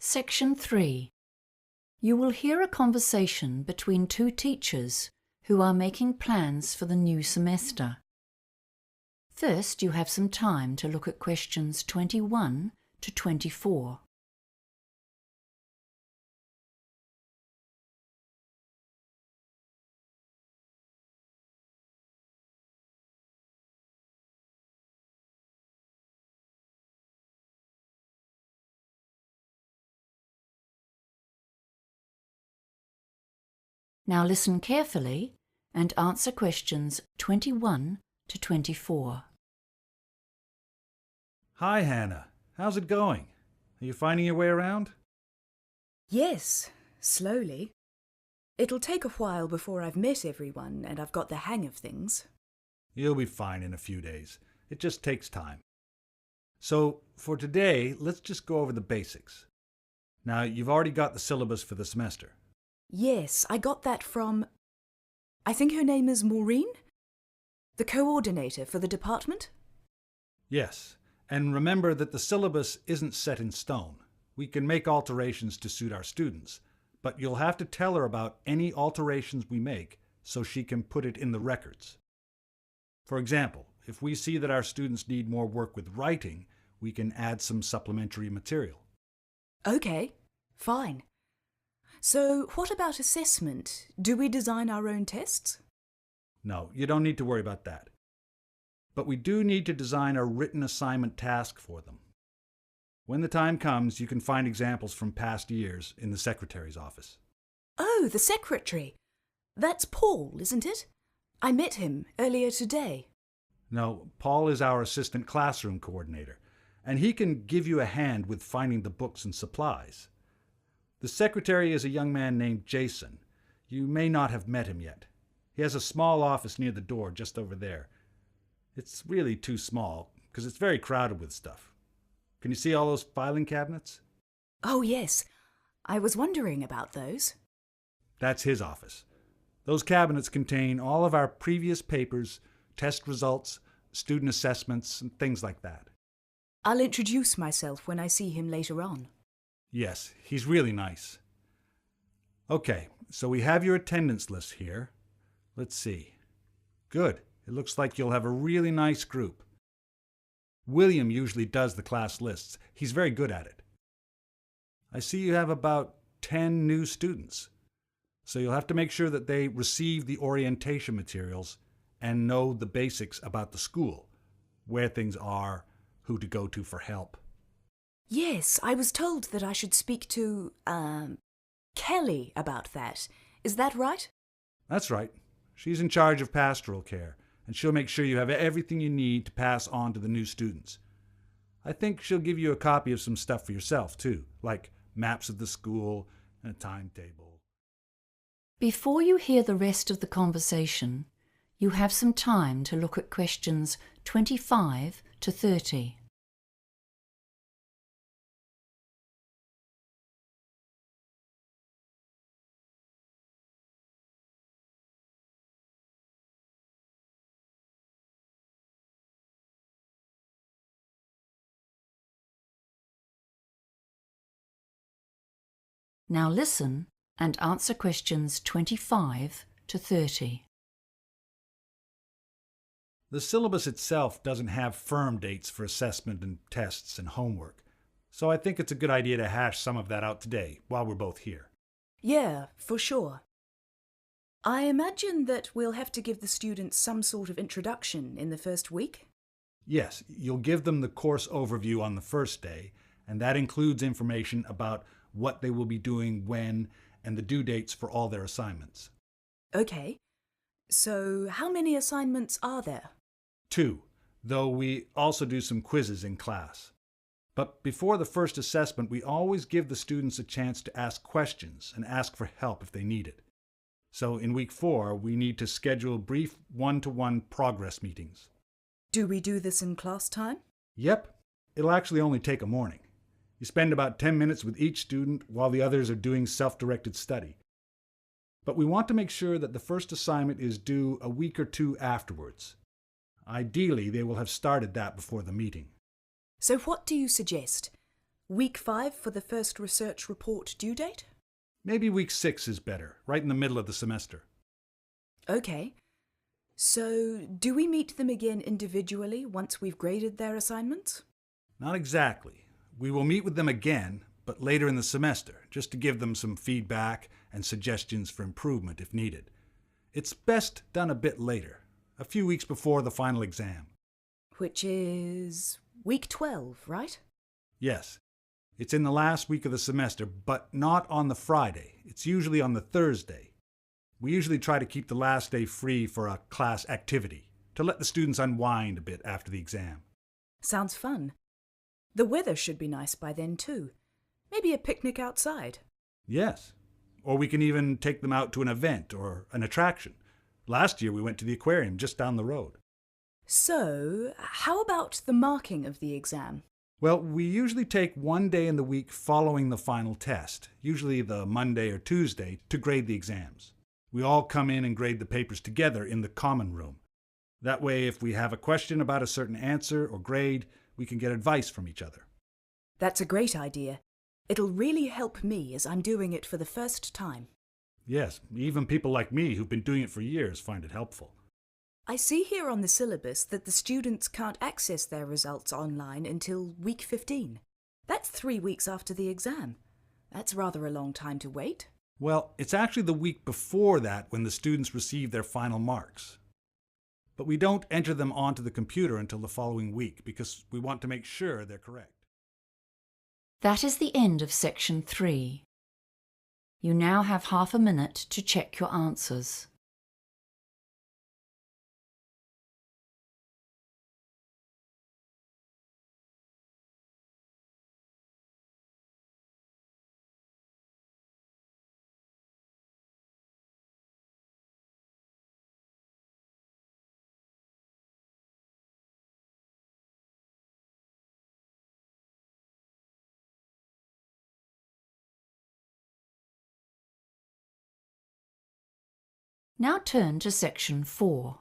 Section 3. You will hear a conversation between two teachers who are making plans for the new semester. First, you have some time to look at questions 21 to 24. Now listen carefully and answer questions 21 to 24. Hi, Hannah. How's it going? Are you finding your way around? Yes, slowly. It'll take a while before I've met everyone and I've got the hang of things. You'll be fine in a few days. It just takes time. So, for today, let's just go over the basics. Now, you've already got the syllabus for the semester. Yes, I got that from... I think her name is Maureen? The coordinator for the department? Yes, and remember that the syllabus isn't set in stone. We can make alterations to suit our students, but you'll have to tell her about any alterations we make so she can put it in the records. For example, if we see that our students need more work with writing, we can add some supplementary material. Okay, fine. So, what about assessment? Do we design our own tests? No, you don't need to worry about that. But we do need to design a written assignment task for them. When the time comes, you can find examples from past years in the secretary's office. Oh, the secretary. That's Paul, isn't it? I met him earlier today. No, Paul is our assistant classroom coordinator, and he can give you a hand with finding the books and supplies. The secretary is a young man named Jason. You may not have met him yet. He has a small office near the door just over there. It's really too small, because it's very crowded with stuff. Can you see all those filing cabinets? Oh, yes. I was wondering about those. That's his office. Those cabinets contain all of our previous papers, test results, student assessments, and things like that. I'll introduce myself when I see him later on. Yes, he's really nice. Okay, so we have your attendance list here. Let's see. Good. It looks like you'll have a really nice group. William usually does the class lists. He's very good at it. I see you have about 10 new students. So you'll have to make sure that they receive the orientation materials and know the basics about the school, where things are, who to go to for help. Yes, I was told that I should speak to, Kelly about that. Is that right? That's right. She's in charge of pastoral care, and she'll make sure you have everything you need to pass on to the new students. I think she'll give you a copy of some stuff for yourself, too, like maps of the school and a timetable. Before you hear the rest of the conversation, you have some time to look at questions 25 to 30. Now listen and answer questions 25 to 30. The syllabus itself doesn't have firm dates for assessment and tests and homework, so I think it's a good idea to hash some of that out today while we're both here. Yeah, for sure. I imagine that we'll have to give the students some sort of introduction in the first week? Yes, you'll give them the course overview on the first day, and that includes information about what they will be doing when and the due dates for all their assignments. Okay. So, how many assignments are there? 2, though we also do some quizzes in class. But before the first assessment, we always give the students a chance to ask questions and ask for help if they need it. So in week 4, we need to schedule brief one-to-one progress meetings. Do we do this in class time? Yep. It'll actually only take a morning. You spend about 10 minutes with each student while the others are doing self-directed study. But we want to make sure that the first assignment is due a week or 2 afterwards. Ideally, they will have started that before the meeting. So what do you suggest? Week 5 for the first research report due date? Maybe week 6 is better, right in the middle of the semester. Okay. So, do we meet them again individually once we've graded their assignments? Not exactly. We will meet with them again, but later in the semester, just to give them some feedback and suggestions for improvement if needed. It's best done a bit later, a few weeks before the final exam. Which is week 12, right? Yes, it's in the last week of the semester, but not on the Friday. It's usually on the Thursday. We usually try to keep the last day free for a class activity, to let the students unwind a bit after the exam. Sounds fun. The weather should be nice by then too. Maybe a picnic outside. Yes, or we can even take them out to an event or an attraction. Last year we went to the aquarium just down the road. So, how about the marking of the exam? Well, we usually take one day in the week following the final test, usually the Monday or Tuesday, to grade the exams. We all come in and grade the papers together in the common room. That way, if we have a question about a certain answer or grade, we can get advice from each other. That's a great idea. It'll really help me as I'm doing it for the first time. Yes, even people like me who've been doing it for years find it helpful. I see here on the syllabus that the students can't access their results online until week 15. That's 3 weeks after the exam. That's rather a long time to wait. Well, it's actually the week before that when the students receive their final marks. But we don't enter them onto the computer until the following week because we want to make sure they're correct. That is the end of section 3. You now have half a minute to check your answers. Now turn to section 4.